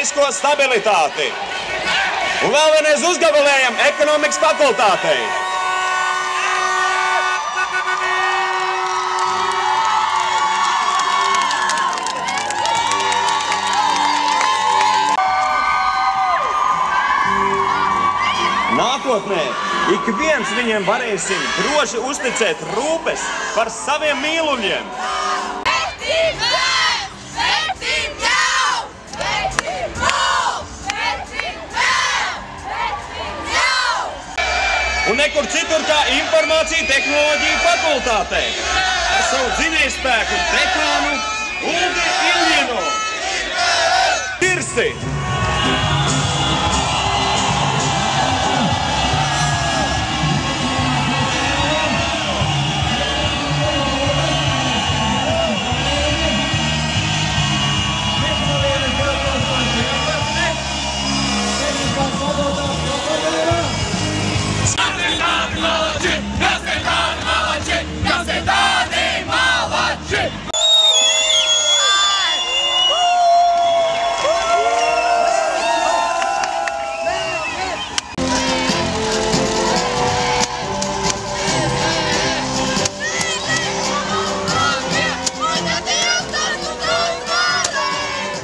ekonomisko stabilitāti. Un vēl vienreiz uzgabalējam ekonomikas fakultātei. Nākotnē ik viens viņiem varēsim droši uzticēt rūpes par saviem mīluļiem. Un nekur citur kā informācija tehnoloģiju fakultātē. Ar savu dzinējspēku dekānu Uldi Iljinu. Tirsi!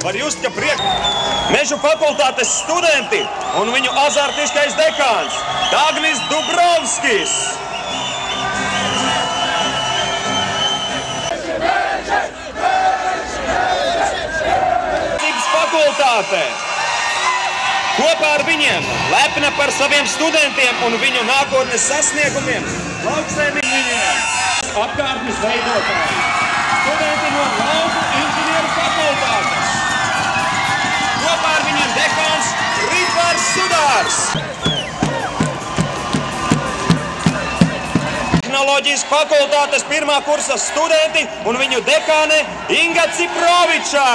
Var just, ka Mežu fakultātes studenti un viņu azartiskais dekāns Dagnis Dubrovskis. Fakultāte kopā ar viņiem lepna par saviem studentiem un viņu nākotnes sasniegumiem lauksaimniekiem, apkārtnes veidotāji, studenti no lauku inženieru fakultātes. Kopā ar viņiem dekāns Ritvars Sudārs. Tehnoloģijas fakultātes pirmā kursa studenti un viņu dekāne Inga Ciproviča.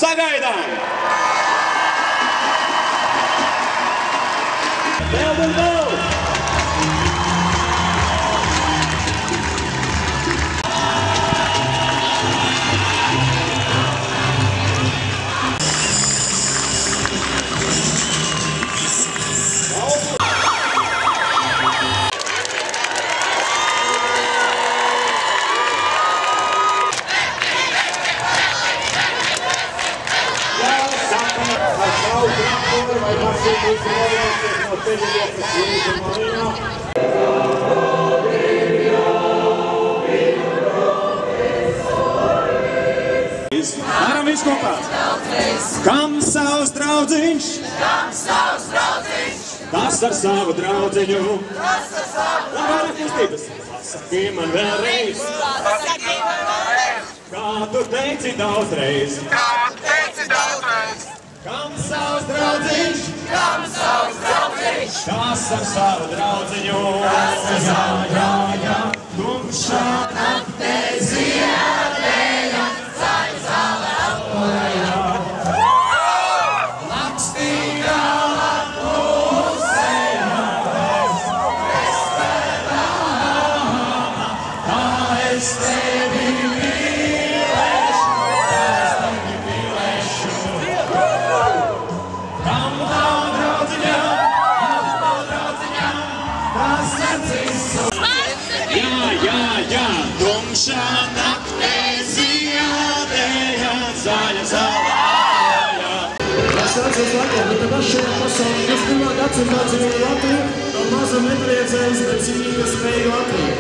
Sagaidām! Vēl un vēl! Varam visu kopā! Kam savs draudziņš? Tas ar savu draudziņu. Labāk kustības! Pasaki man vēlreiz! Kā tu teici daudzreiz! Kam savs draudziņš? Tas ar savu draudziņu. Jā, jā, jā, tumšā naktē ziedēja, zaļa zāle atklājā. Lakstīgā atpūsējā, es tevi kā es tevi mīlēšu, Kam nav draudziņā, tas acīs jā, tumšā naktē ziedēja, zaļa zālē. Tas atceras Latviju, bet tad šajā pasaulē, kas pirmā gadsimtā dzīvoja Latviju, no maza nepriecējas, bet cīnīga spēja Latviju.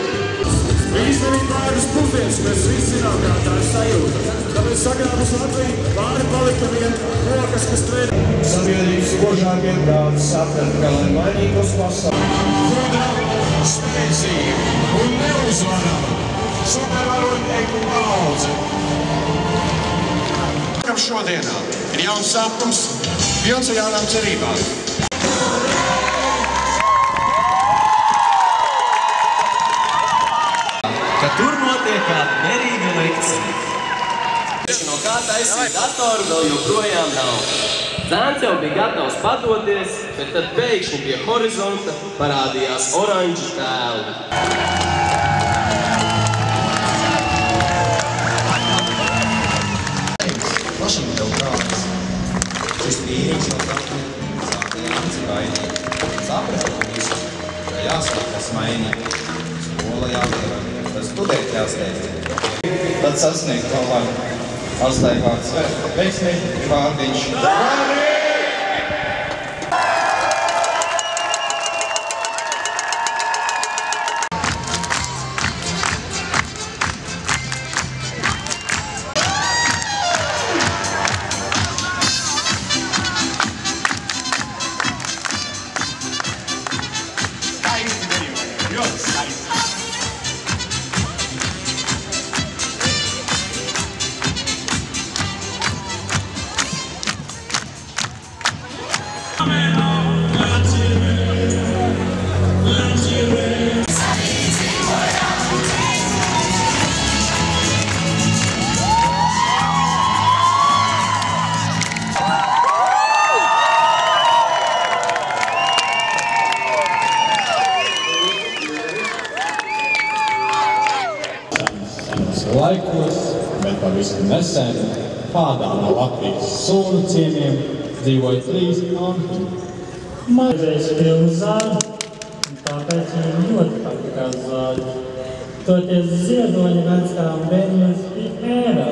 Īstenībā pāris pusdienas, mēs visi zinām, kā tā ir sajūta. Tāpēc sagrābus Latviju, pāri palika vien rokas, kas trēd. Sabiedrības spožākie prāti saprat, ka lai mainītos pasauli. Godām, spēcīgi un neuzvaram, supervaroņnieku paudze. Šodienā ir jauns sapums, pilns ar jaunām cerībām. Ka tur notiek kāda derīga lekcija. No kā taisīt datoru vēl joprojām nav. Zēns jau bija gatavs padoties, bet tad pēkšņi pie horizonta parādījās oranžu tēli. Plašīgi tev prātis. Šis vīrīgs no kapni sākajā ancivainī. Saprast visu, ka jāsākas mainīt. Skola jāpievara, tad studēt jāsteidz. Tad sasniegt to varu. Atstaigāts veiksmīgi vārdiņš. Laikos, bet pavisam nesen, kādā no Latvijas sūnu ciemiem dzīvoja 3 anti. Maizēs pilnu zāļu, un tāpēc viņam ļoti patikās zāļu. Toties ziedoņa vecām bērņas bija ērā.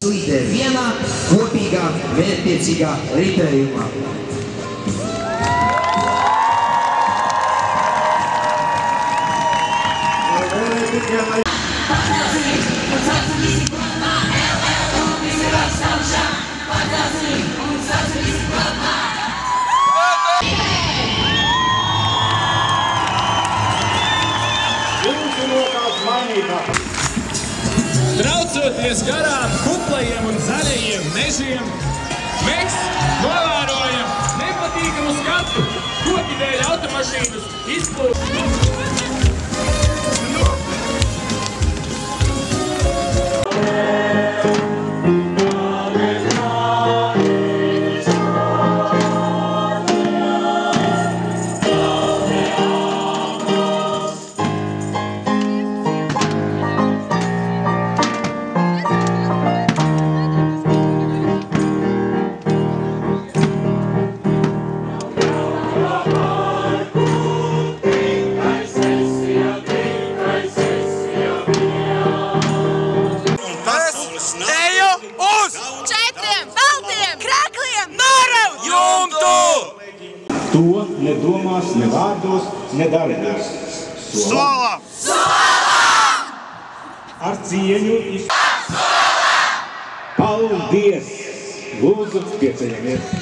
Slīdē vienā kopīgā, mērķtiecīgā ritējumā. Traucoties garām kuplajiem un zaļajiem mežiem, mēs novērojam nepatīkamu skatu, koki dēļ automašīnas izplūst. To ne domās, ne vārdos, ne darbos. Solam! Solam! Ar cieņu Paldies! Lūdzu, pieceļamies!